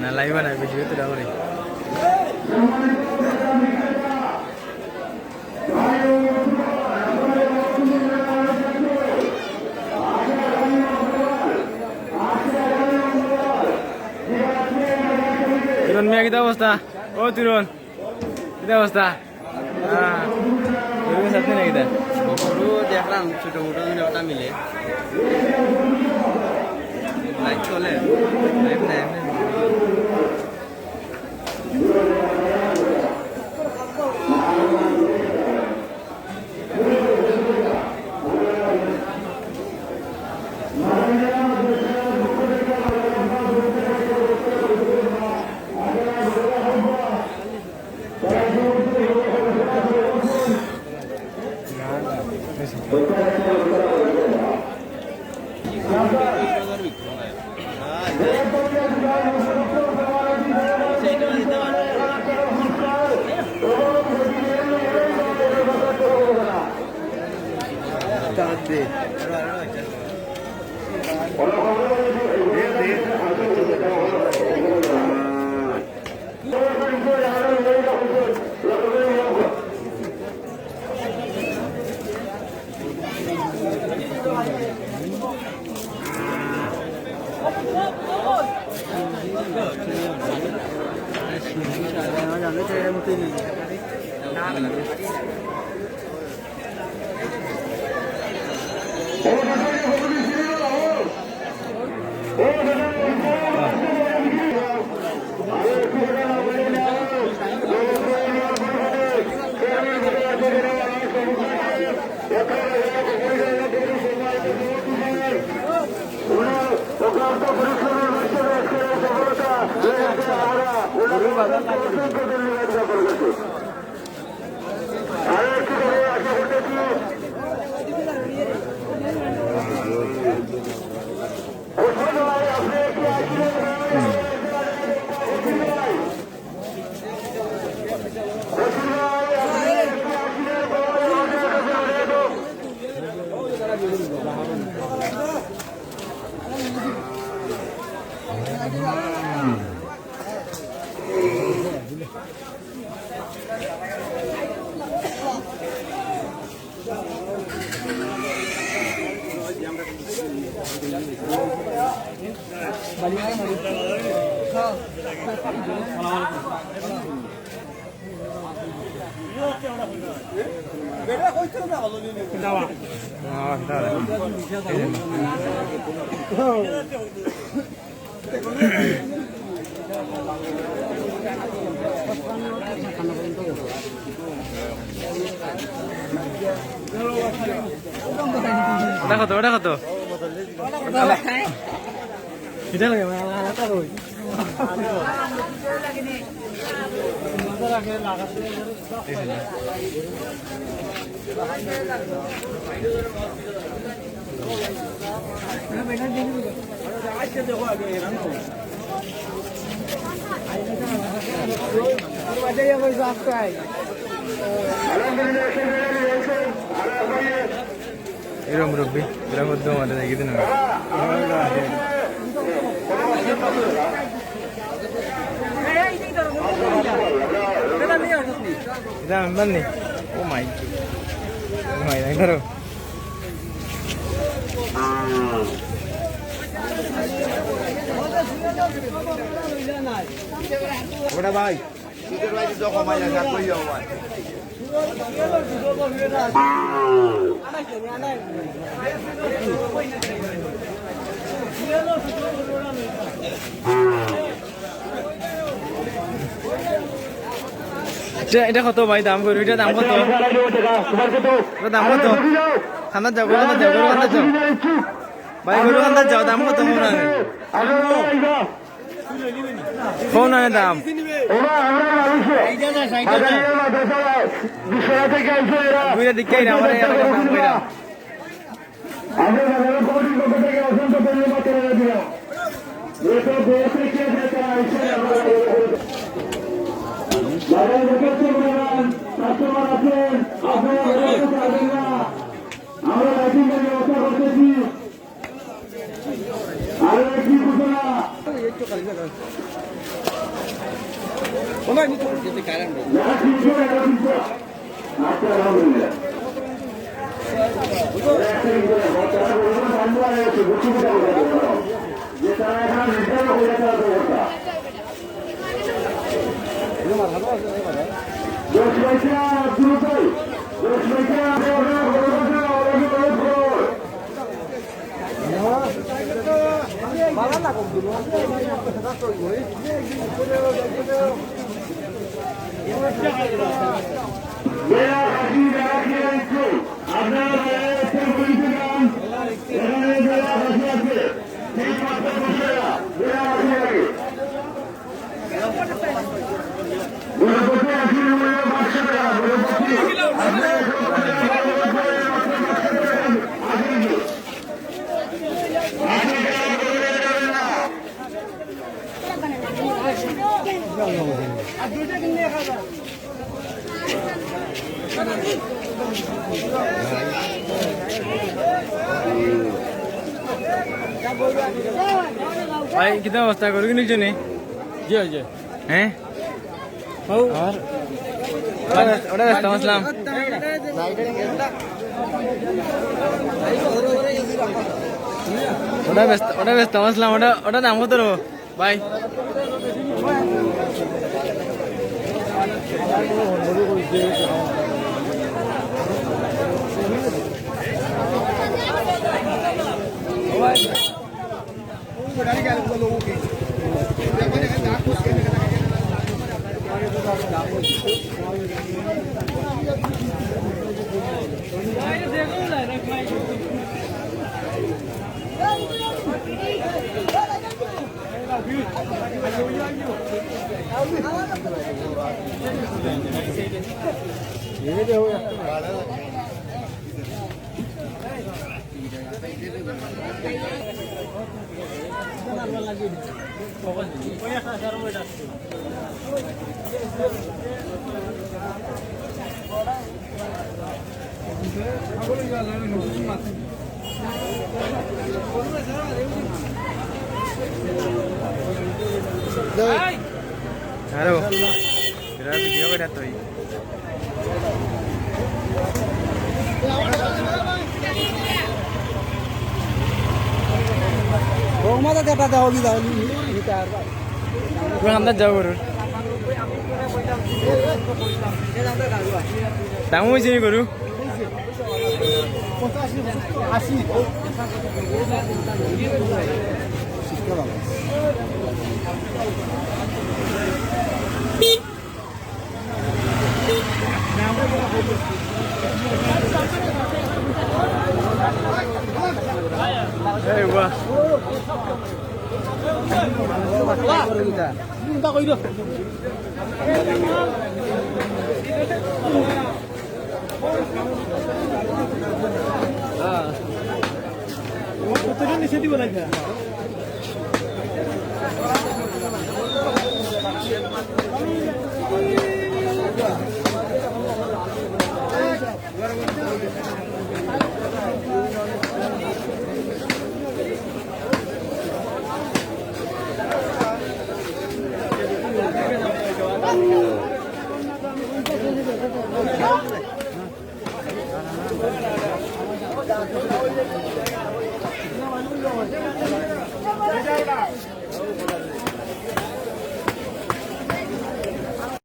না লাইভ না ভিডিও তো ডাউরি তিরন মিয়া কি অবস্থা ও তিরন কি অবস্থা হ্যাঁ গরুর সাথে নাকি দা গরু দেখলাম ছোট মোটো ওটা মিলে লাইক চলে লাইভ না ওটা কত এটা লাগে আলাদা কই এরকম রব্বি এরকম মধ্যে আমাদের নাকি দিন এটা মেম্বার নেই ও মাই মাই নাই ধরো ওটা ভাই কমাই না কই ভাই এটা কত ভাই দাম করি এটা দাম কত দাম কত খান্দার যাও গরু খান্দার যাও ভাই গরু খান্দার যাও দাম কত মনে হয় ফোন আনে দাম দুইটা দিকে আমার দাম কইরা আমরা বাজারের কমিটির পক্ষ থেকে অসংখ্য ধন্যবাদ জানিয়ে দিলাম। এসব দেশে কে তারা এসে বাজার দেখেছে কাস্টমার আছেন, আপনারা আসবেন না। আমরা লাইটিং এর ব্যবস্থা করতেছি। আর কি বুঝো না আচ্ছা আলহামদুলিল্লাহ যে তারা এখন নির্ধারণ করে তারা ব্যবস্থা দোষ পয়সা দ্রুতই দোষ পয়সা আপনারা ভাই কিতা অবস্থা করো কি নিকজনে জি জি হ্যাঁ আর ওটা ব্যস্ত আসলাম ওটা ব্যস্ত আসলাম ওটা দাম কত রো ভাই Halo, kira video ke datoi. Oh, mana kata dah hobi dah ni hitar. Kurang anda jauh ber. Tamu sini guru. 80 Eh, wah. Minta kau itu. Ah. Betul ni sedih boleh